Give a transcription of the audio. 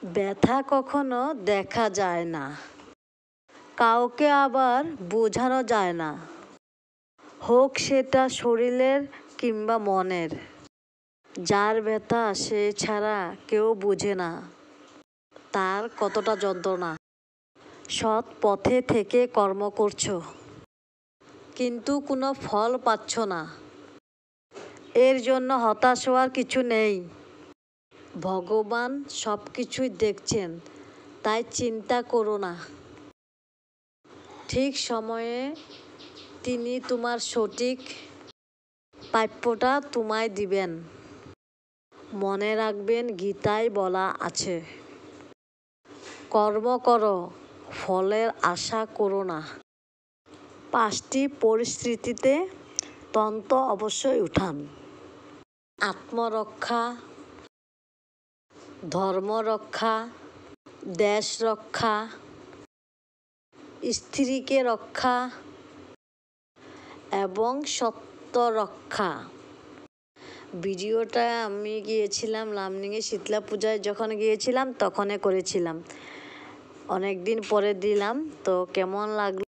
ব্যথা কখনো দেখা যায় না, কাউকে আবার বোঝানো যায় না, হোক সেটা শরীরের কিংবা মনের। যার ব্যথা সে ছাড়া কেউ বোঝে না তার কতটা যন্ত্রণা। সৎ পথে থেকে কর্ম করছো, কিন্তু কোনো ফল পাচ্ছ না, এর জন্য হতাশ হওয়ার কিছু নেই। ভগবান সব কিছুই দেখছেন, তাই চিন্তা করো না। ঠিক সময়ে তিনি তোমার সঠিক প্রাপ্যটা তোমায় দিবেন। মনে রাখবেন, গীতায় বলা আছে, কর্ম করো, ফলের আশা করো না। 5টি পরিস্থিতিতে তন্ত্র অবশ্যই উঠান: আত্মরক্ষা, ধর্মরক্ষা, দেশ রক্ষা, স্ত্রীকে রক্ষা এবং সত্য রক্ষা। ভিডিওটা আমি গিয়েছিলাম লামডিংয়ে শীতলা পূজায়, যখন গিয়েছিলাম তখনই করেছিলাম। অনেক দিন পরে দিলাম, তো কেমন লাগলো